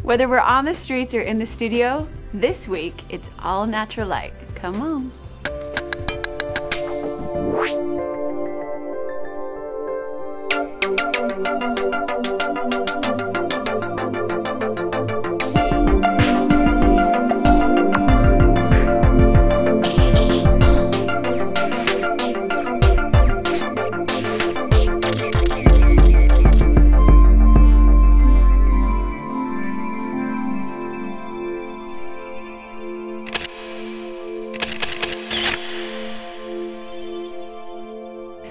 Whether we're on the streets or in the studio, this week it's all natural light. Come on.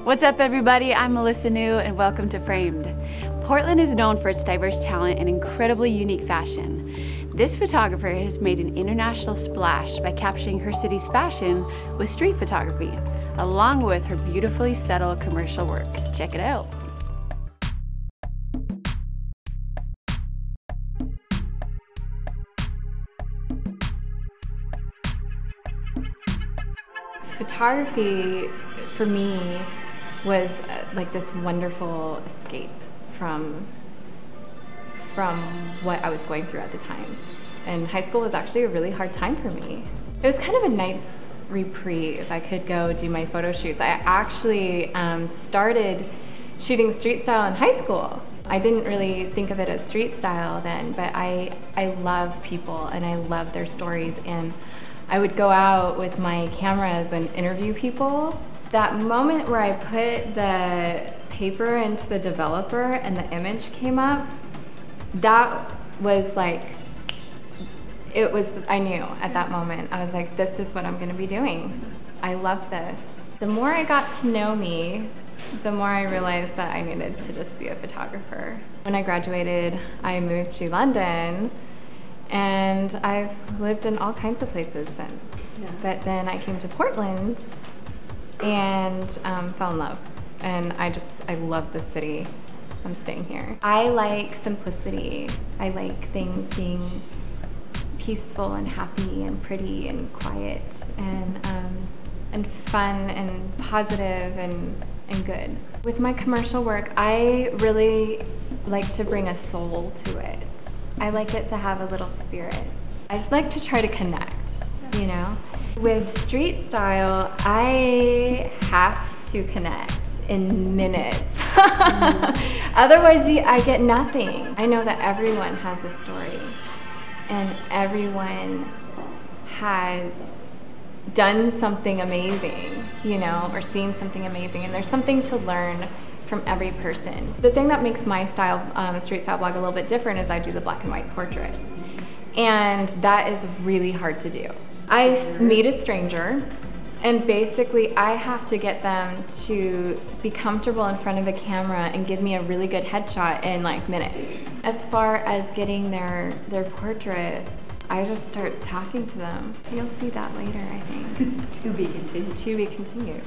What's up everybody, I'm Melissa New and welcome to Framed. Portland is known for its diverse talent and incredibly unique fashion. This photographer has made an international splash by capturing her city's fashion with street photography, along with her beautifully subtle commercial work. Check it out. Photography, for me, was like this wonderful escape from what I was going through at the time. And high school was actually a really hard time for me. It was kind of a nice reprieve. I could go do my photo shoots. I actually started shooting street style in high school. I didn't really think of it as street style then, but I love people and I love their stories, and I would go out with my cameras and interview people. That moment where I put the paper into the developer and the image came up, that was like, I knew at that moment. I was like, this is what I'm gonna be doing. I love this. The more I got to know me, the more I realized that I needed to just be a photographer. When I graduated, I moved to London, and I've lived in all kinds of places since. Yeah. But then I came to Portland and fell in love. And I love this city. I'm staying here. I like simplicity. I like things being peaceful and happy and pretty and quiet and fun and positive and good. With my commercial work, I really like to bring a soul to it. I like it to have a little spirit. I'd like to try to connect, you know? With street style, I have to connect in minutes. Otherwise, I get nothing. I know that everyone has a story, and everyone has done something amazing, you know, or seen something amazing, and there's something to learn from every person. The thing that makes my style, street style blog a little bit different is I do the black and white portrait. And that is really hard to do. I meet a stranger, and basically I have to get them to be comfortable in front of a camera and give me a really good headshot in like minutes. As far as getting their portrait, I just start talking to them. You'll see that later, I think. To be continued. To be continued.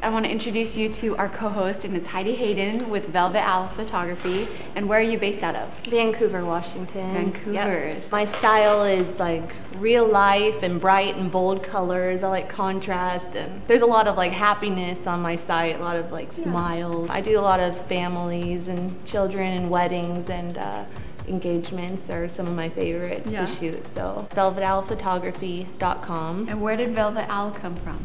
I want to introduce you to our co-host, and it's Heidi Hayden with Velvet Owl Photography. And where are you based out of? Vancouver, Washington. Vancouver. Yep. My style is like real life and bright and bold colors. I like contrast, and there's a lot of like happiness on my site, a lot of like smiles. I do a lot of families and children and weddings, and engagements are some of my favorites to shoot. So velvetowlphotography.com. And where did Velvet Owl come from?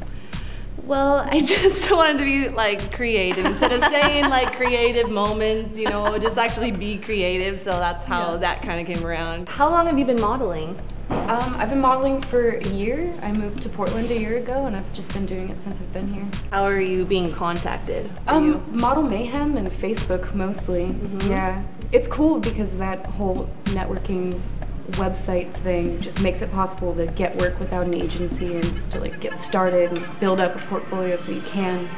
Well, I just wanted to be like creative. Instead of saying like creative moments, you know, just actually be creative. So that's how that kind of came around. How long have you been modeling? I've been modeling for a year. I moved to Portland a year ago, and I've just been doing it since I've been here. How are you being contacted? Model Mayhem and Facebook mostly. Yeah, it's cool because that whole networking website thing just makes it possible to get work without an agency and to like get started and build up a portfolio so you can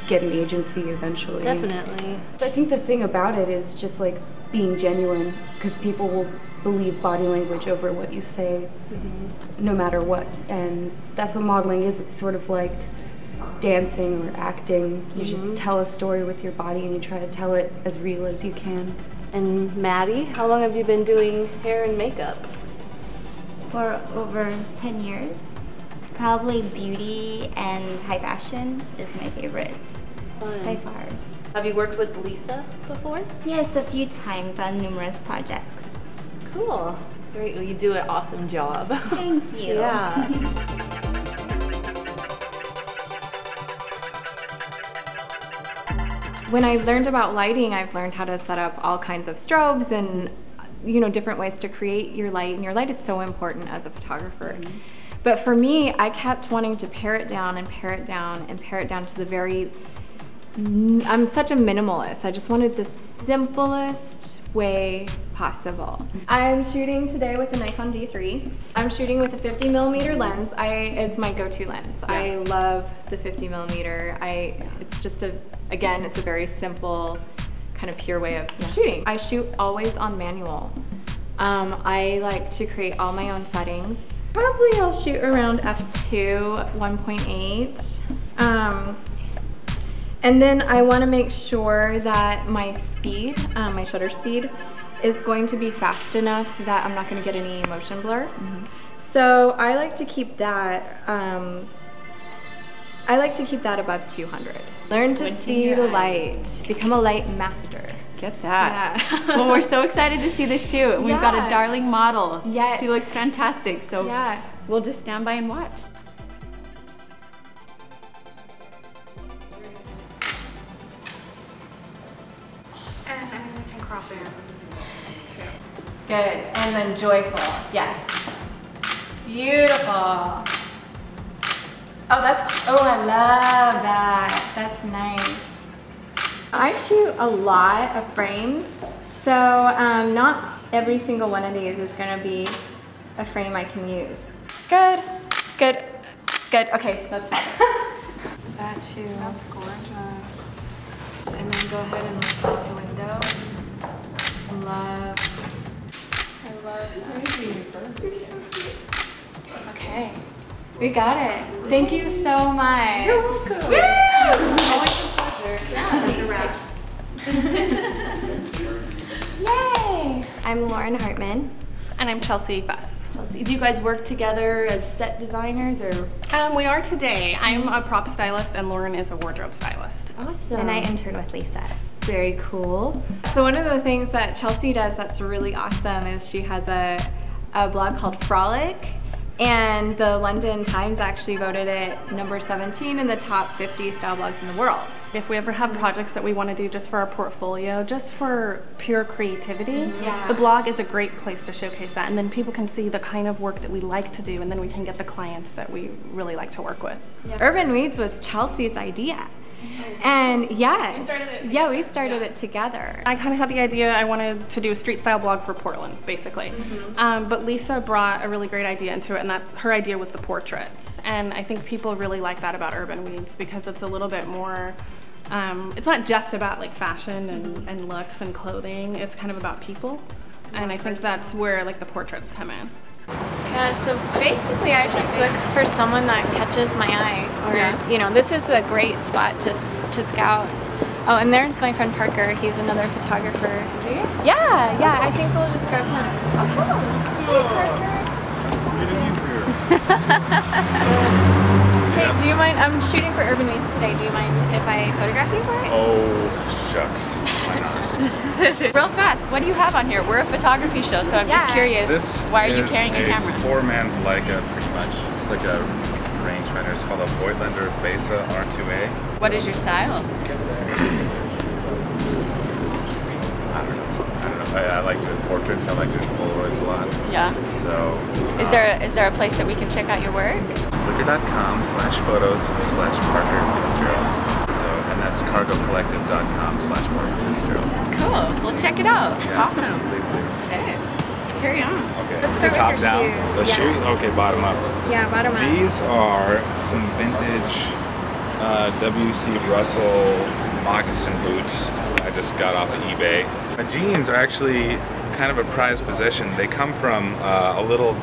get an agency eventually. Definitely. I think the thing about it is just like being genuine, because people will believe body language over what you say, no matter what. And that's what modeling is. It's sort of like dancing or acting. You just tell a story with your body and you try to tell it as real as you can. And Maddie, how long have you been doing hair and makeup? For over 10 years. Probably beauty and high fashion is my favorite by far. Have you worked with Lisa before? Yes, a few times on numerous projects. Cool. Great. Well, you do an awesome job. Thank you. Yeah. When I learned about lighting, I've learned how to set up all kinds of strobes and, you know, different ways to create your light. And your light is so important as a photographer. But for me, I kept wanting to pare it down and pare it down and pare it down to the very, I'm such a minimalist. I just wanted the simplest way possible. I'm shooting today with a Nikon D3. I'm shooting with a 50mm lens. It's my go-to lens. Yeah. I love the 50mm. It's just again, it's a very simple, kind of pure way of shooting. I shoot always on manual. I like to create all my own settings. Probably I'll shoot around f2, 1.8. And then I want to make sure that my speed, my shutter speed, is going to be fast enough that I'm not going to get any motion blur. So I like to keep that. I like to keep that above 200. Learn to see the light. Become a light master. Get that. Yeah. Well, we're so excited to see the shoot. We've got a darling model. Yes. She looks fantastic. So we'll just stand by and watch. Good, and then joyful, yes. Beautiful. Oh, I love that. That's nice. I shoot a lot of frames, so not every single one of these is gonna be a frame I can use. Good, good, good. Okay, that's fine. Is that too? That's gorgeous. And then go ahead and look out the window. I love that. Okay, we got it. Thank you so much. You're welcome. Woo! Always a pleasure. Yeah, that's a wrap. Yay! I'm Lauren Hartman. And I'm Chelsea Fuss. Chelsea, do you guys work together as set designers or? We are today. I'm a prop stylist and Lauren is a wardrobe stylist. Awesome. And I intern with Lisa. Very cool. So one of the things that Chelsea does that's really awesome is she has a blog called Frolic, and the London Times actually voted it number 17 in the top 50 style blogs in the world. If we ever have projects that we want to do just for our portfolio, just for pure creativity, the blog is a great place to showcase that, and then people can see the kind of work that we like to do, and then we can get the clients that we really like to work with. Urban Weeds was Chelsea's idea. And we started it together. I kind of had the idea I wanted to do a street style blog for Portland, basically. But Lisa brought a really great idea into it, and her idea was the portraits. And I think people really like that about Urban Weeds because it's a little bit more, it's not just about like fashion and looks and clothing, it's kind of about people. And I think that's where like the portraits come in. Yeah, so basically I just look for someone that catches my eye, or you know, this is a great spot to scout. Oh, and there's my friend Parker. He's another photographer. Do you? Yeah, I think we'll just grab him. Oh, cool. Hey, Parker. Hey, do you mind? I'm shooting for Urban Weeds today. Do you mind if I photograph you for it? Oh, shucks. Why not? Real fast, what do you have on here? We're a photography show, so I'm just curious. Why are you carrying a camera? Poor man's Leica, pretty much. It's like a rangefinder. It's called a Voigtlander Besa R2A. What is your style? I don't know. I like doing portraits. I like doing Polaroids a lot. Yeah. So. Is there a place that we can check out your work? Flickr.com/photos/Parker Fitzgerald. And that's cargocollective.com/Parker Fitzgerald. Cool. We'll check it out. Yeah, awesome. Please do. Okay. Carry on. Okay. Let's start top with your down. shoes. The shoes? Okay, bottom up. Yeah, bottom up. These are some vintage W.C. Russell moccasin boots I just got off of eBay. Jeans are actually kind of a prized possession. They come from a little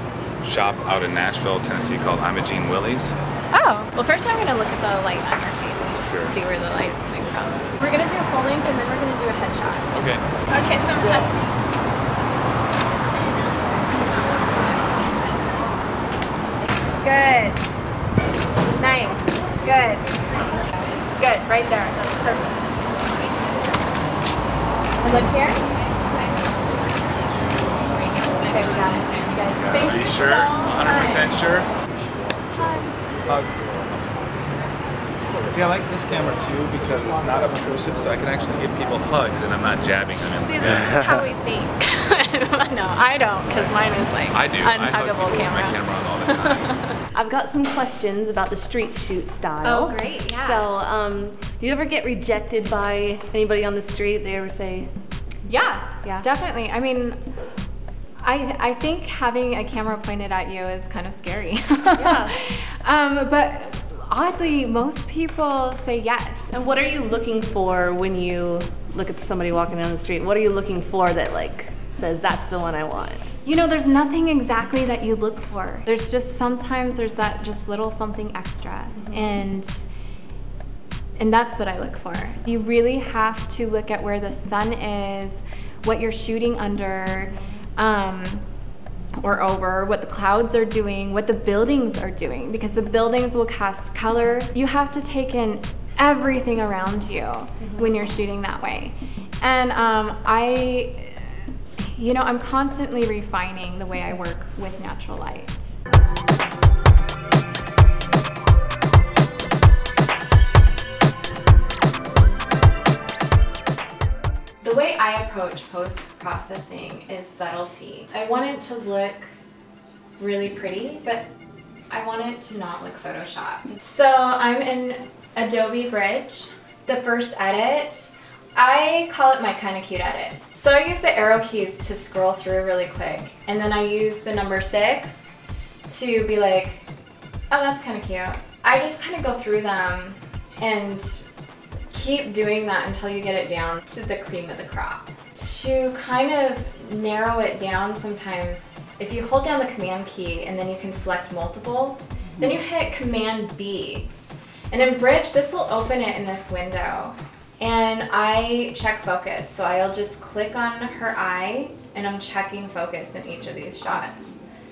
shop out in Nashville, Tennessee called I'm a Jean Willie's. Oh, well first I'm going to look at the light on your face and just see where the light's coming from. We're going to do a full length and then we're going to do a headshot. Okay. Okay, so I'm testing. Good. Nice. Good. Good, right there. That's perfect. And look here. Sure? 100% sure? Hugs. See, I like this camera too because it's not obtrusive, so I can actually give people hugs and I'm not jabbing them. See, this is how we think. No, I don't, because mine is like I do. unhuggable camera. I camera on all the time. I've got some questions about the street shoot style. Oh, great, yeah. So, do you ever get rejected by anybody on the street? They ever say? Yeah, definitely. I mean, I think having a camera pointed at you is kind of scary. Yeah. But oddly, most people say yes. And what are you looking for when you look at somebody walking down the street? What are you looking for that like says that's the one I want? You know, there's nothing exactly that you look for. There's just sometimes there's that just little something extra, and that's what I look for. You really have to look at where the sun is, what you're shooting under, or over, what the clouds are doing, what the buildings are doing, because the buildings will cast color. You have to take in everything around you when you're shooting that way. And I'm constantly refining the way I work with natural light. The way I approach post-processing is subtlety. I want it to look really pretty, but I want it to not look photoshopped. So I'm in Adobe Bridge. The first edit, I call it my kind of cute edit. So I use the arrow keys to scroll through really quick, and then I use the number 6 to be like, oh, that's kind of cute. I just kind of go through them and keep doing that until you get it down to the cream of the crop. To kind of narrow it down sometimes, if you hold down the Command key and then you can select multiples, then you hit Command B. And in Bridge, this will open it in this window. And I check focus, so I'll just click on her eye and I'm checking focus in each of these shots.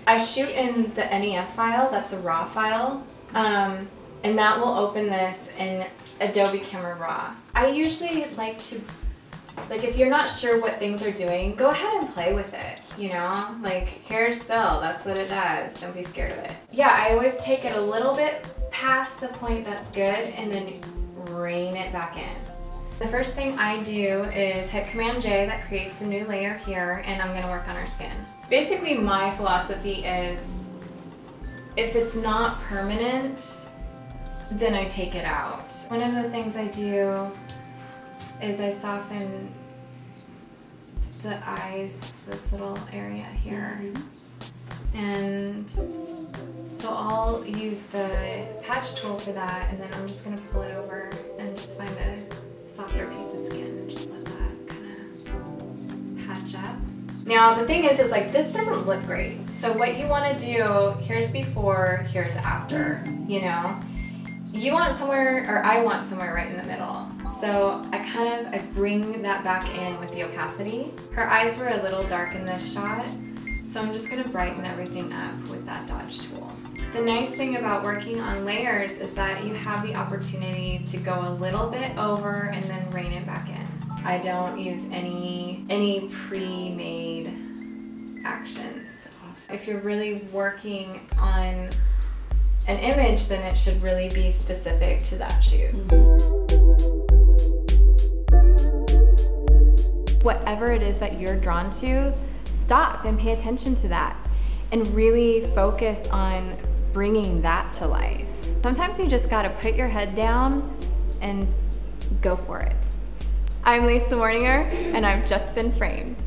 I shoot in the NEF file, that's a RAW file, and that will open this in Adobe Camera Raw. I usually like to, if you're not sure what things are doing, go ahead and play with it, you know? Like, here's Phil, that's what it does, don't be scared of it. Yeah, I always take it a little bit past the point that's good and then rein it back in. The first thing I do is hit Command J, that creates a new layer here, and I'm gonna work on her skin. Basically, my philosophy is, if it's not permanent, then I take it out. One of the things I do is I soften the eyes, this little area here. And so I'll use the patch tool for that, and then I'm just gonna pull it over and just find a softer piece of skin and just let that kind of patch up. Now the thing is like, this doesn't look great. So what you want to do, here's before, here's after, you know? You want somewhere, or I want somewhere right in the middle. So I bring that back in with the opacity. Her eyes were a little dark in this shot, so I'm just gonna brighten everything up with that dodge tool. The nice thing about working on layers is that you have the opportunity to go a little bit over and then rein it back in. I don't use any pre-made actions. If you're really working on an image, then it should really be specific to that shoot. Whatever it is that you're drawn to, stop and pay attention to that and really focus on bringing that to life. Sometimes you just gotta put your head down and go for it. I'm Lisa Warninger, and I've just been framed.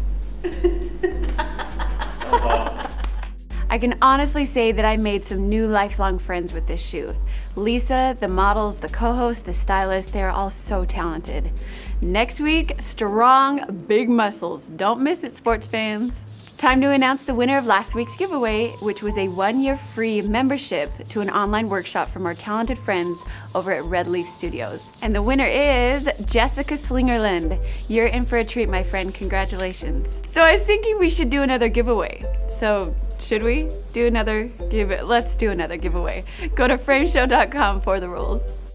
I can honestly say that I made some new lifelong friends with this shoot. Lisa, the models, the co-host, the stylist, they're all so talented. Next week, strong, big muscles. Don't miss it, sports fans. Time to announce the winner of last week's giveaway, which was a 1-year free membership to an online workshop from our talented friends over at Red Leaf Studios. And the winner is Jessica Slingerland. You're in for a treat, my friend. Congratulations. So I was thinking we should do another giveaway. So should we do another giveaway? Let's do another giveaway. Go to frameshow.com for the rules.